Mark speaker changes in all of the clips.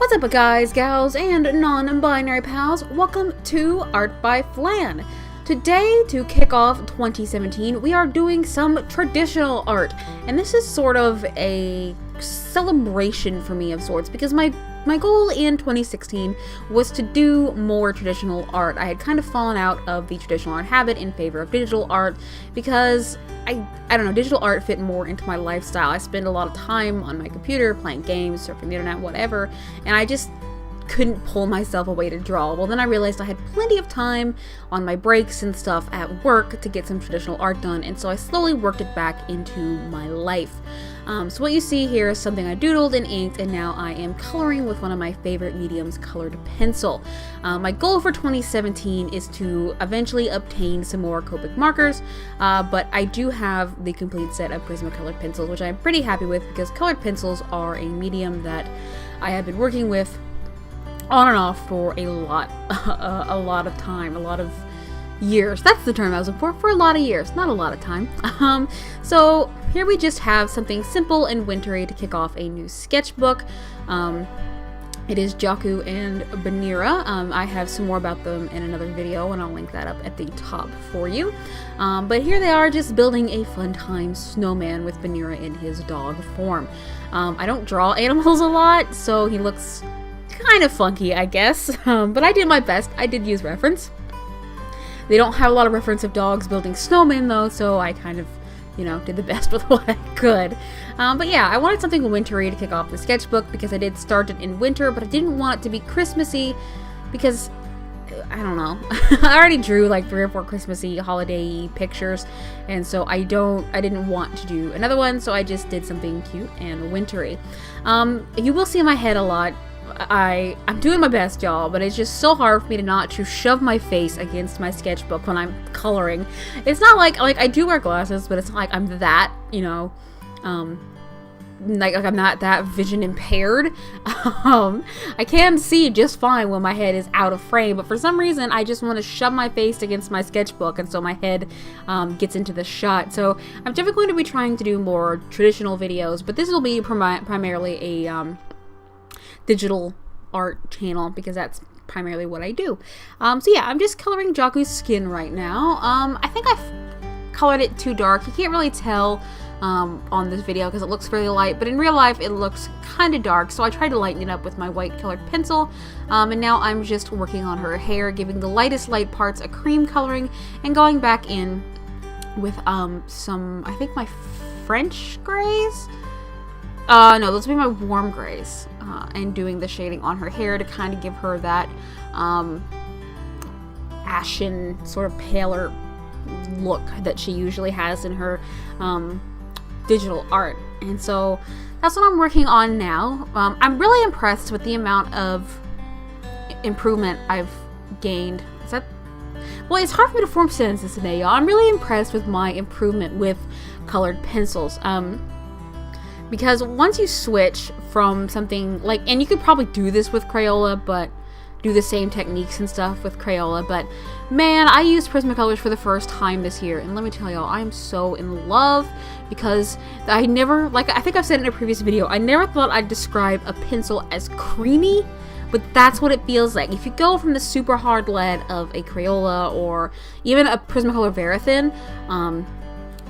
Speaker 1: What's up guys, gals, and non-binary pals? Welcome to Art by Flan. Today, to kick off 2017, we are doing some traditional art. And this is sort of a celebration for me of sorts, because my goal in 2016 was to do more traditional art. I had kind of fallen out of the traditional art habit in favor of digital art because I don't know, digital art fit more into my lifestyle. I spend a lot of time on my computer playing games, surfing the internet, whatever, and I just couldn't pull myself away to draw. Well, then I realized I had plenty of time on my breaks and stuff at work to get some traditional art done, and so I slowly worked it back into my life. So what you see here is something I doodled and inked, and now I am coloring with one of my favorite mediums, colored pencil. My goal for 2017 is to eventually obtain some more Copic markers, but I do have the complete set of Prismacolor pencils, which I'm pretty happy with because colored pencils are a medium that I have been working with on and off for a lot of time, a lot of years. That's the term I was looking for a lot of years, not a lot of time. So here we just have something simple and wintry to kick off a new sketchbook. It is Jaku and Banira. I have some more about them in another video, and I'll link that up at the top for you. But here they are, just building a fun time snowman with Banira in his dog form. I don't draw animals a lot, so he looks kind of funky, I guess, but I did my best. I did use reference. They don't have a lot of reference of dogs building snowmen though, so I kind of, did the best with what I could. But yeah, I wanted something wintry to kick off the sketchbook because I did start it in winter, but I didn't want it to be Christmassy because, I don't know, I already drew like 3 or 4 Christmassy holiday pictures, and so I didn't want to do another one, so I just did something cute and wintry. You will see my head a lot. I'm doing my best, y'all, but it's just so hard for me to shove my face against my sketchbook when I'm coloring. It's not like I do wear glasses, but it's not like I'm that, like I'm not that vision impaired. I can see just fine when my head is out of frame, but for some reason I just want to shove my face against my sketchbook, and so my head gets into the shot. So I'm definitely going to be trying to do more traditional videos, but this will be primarily a digital art channel because that's primarily what I do. So yeah, I'm just coloring Jaku's skin right now. I think I've colored it too dark. You can't really tell on this video because it looks fairly light, but in real life it looks kind of dark, so I tried to lighten it up with my white colored pencil, and now I'm just working on her hair, giving the lightest light parts a cream coloring and going back in with some, I think, my French grays. No, those would be my warm grays, and doing the shading on her hair to kind of give her that ashen, sort of paler look that she usually has in her digital art. And so that's what I'm working on now. I'm really impressed with the amount of improvement I've gained. Well, it's hard for me to form sentences today, y'all. I'm really impressed with my improvement with colored pencils. Because once you switch from something like, and you could probably do this with Crayola, but do the same techniques and stuff with Crayola, but man, I used Prismacolors for the first time this year, and let me tell y'all, I am so in love because I never, like I think I've said in a previous video, I never thought I'd describe a pencil as creamy, but that's what it feels like. If you go from the super hard lead of a Crayola or even a Prismacolor Verithin,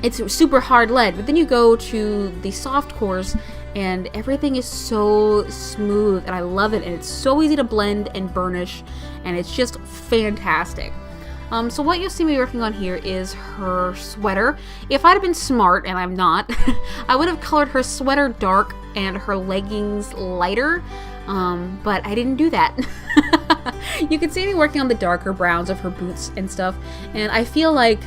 Speaker 1: it's super hard lead, but then you go to the soft cores and everything is so smooth, and I love it, and it's so easy to blend and burnish, and it's just fantastic. So what you'll see me working on here is her sweater. If I'd have been smart, and I'm not, I would have colored her sweater dark and her leggings lighter, but I didn't do that. You can see me working on the darker browns of her boots and stuff, and I feel like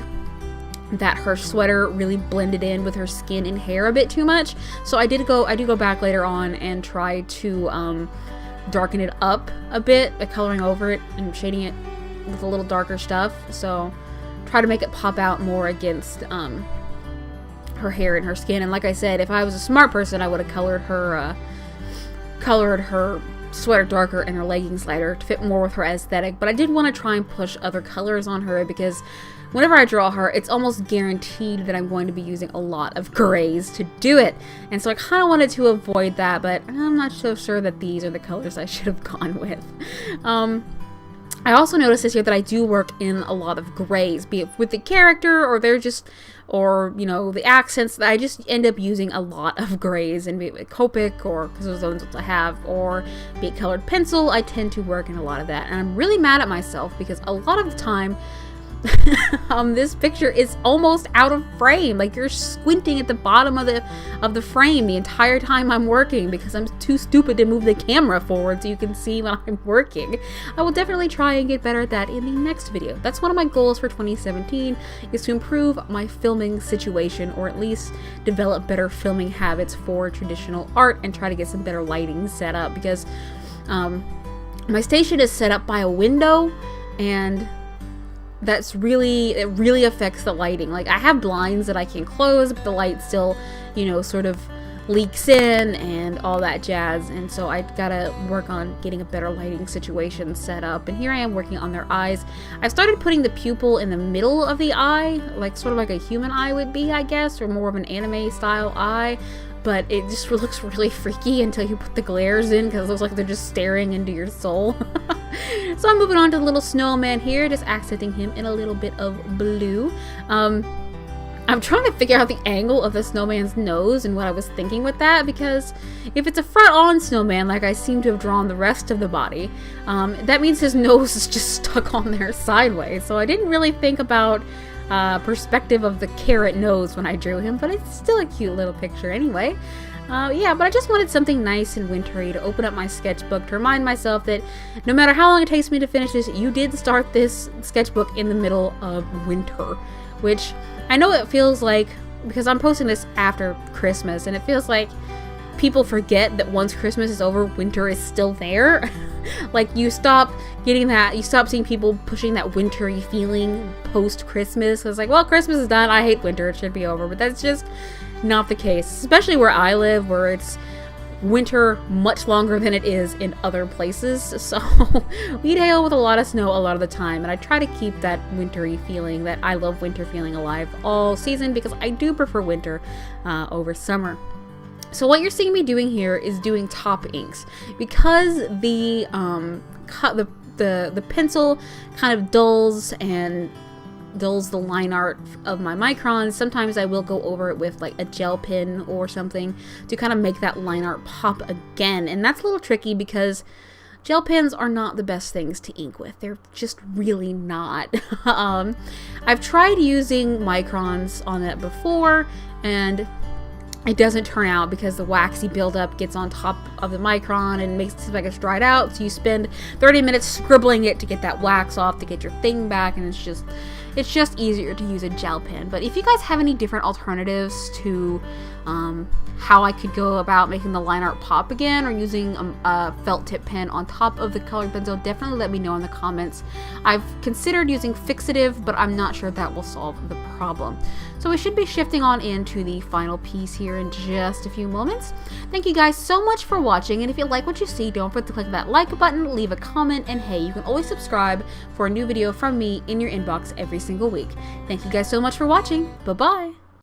Speaker 1: that her sweater really blended in with her skin and hair a bit too much. So I do go back later on and try to darken it up a bit by coloring over it and shading it with a little darker stuff. So try to make it pop out more against her hair and her skin. And like I said, if I was a smart person, I would have colored her sweater darker and her leggings lighter to fit more with her aesthetic. But I did want to try and push other colors on her because whenever I draw her, it's almost guaranteed that I'm going to be using a lot of grays to do it. And so I kind of wanted to avoid that, but I'm not so sure that these are the colors I should have gone with. I also noticed this year that I do work in a lot of grays, be it with the character or or you know, the accents. I just end up using a lot of grays, and be it Copic, or because those are the ones I have, or be it colored pencil. I tend to work in a lot of that, and I'm really mad at myself because a lot of the time this picture is almost out of frame. Like, you're squinting at the bottom of the frame the entire time I'm working because I'm too stupid to move the camera forward so you can see when I'm working. I will definitely try and get better at that in the next video. That's one of my goals for 2017, is to improve my filming situation, or at least develop better filming habits for traditional art and try to get some better lighting set up, because my station is set up by a window, and it really affects the lighting. Like, I have blinds that I can close, but the light still, you know, sort of leaks in and all that jazz. And so I gotta work on getting a better lighting situation set up. And here I am working on their eyes. I've started putting the pupil in the middle of the eye, like sort of like a human eye would be, I guess, or more of an anime style eye. But it just looks really freaky until you put the glares in, because it looks like they're just staring into your soul. So I'm moving on to the little snowman here, just accenting him in a little bit of blue. I'm trying to figure out the angle of the snowman's nose and what I was thinking with that, because if it's a front-on snowman, like I seem to have drawn the rest of the body, that means his nose is just stuck on there sideways. So I didn't really think about perspective of the carrot nose when I drew him, but it's still a cute little picture anyway. Yeah, but I just wanted something nice and wintry to open up my sketchbook, to remind myself that no matter how long it takes me to finish this, you did start this sketchbook in the middle of winter, which I know it feels like, because I'm posting this after Christmas, and it feels like people forget that once Christmas is over, winter is still there. Like, you stop seeing people pushing that wintry feeling post-Christmas. It's like, well, Christmas is done, I hate winter, it should be over. But that's just not the case, especially where I live, where it's winter much longer than it is in other places. So we deal with a lot of snow a lot of the time, and I try to keep that wintry feeling, that I love winter feeling, alive all season, because I do prefer winter over summer. So what you're seeing me doing here is doing top inks, because the pencil kind of dulls the line art of my microns. Sometimes I will go over it with like a gel pen or something to kind of make that line art pop again, and that's a little tricky because gel pens are not the best things to ink with. They're just really not. I've tried using microns on that before, and it doesn't turn out because the waxy buildup gets on top of the micron and makes it seem like it's dried out. So you spend 30 minutes scribbling it to get that wax off, to get your thing back, and it's just easier to use a gel pen. But if you guys have any different alternatives to how I could go about making the line art pop again, or using a felt tip pen on top of the colored pencil, definitely let me know in the comments. I've considered using fixative, but I'm not sure that will solve the problem. So we should be shifting on into the final piece here in just a few moments. Thank you guys so much for watching, and if you like what you see, don't forget to click that like button, leave a comment, and hey, you can always subscribe for a new video from me in your inbox every single week. Thank you guys so much for watching. Bye-bye!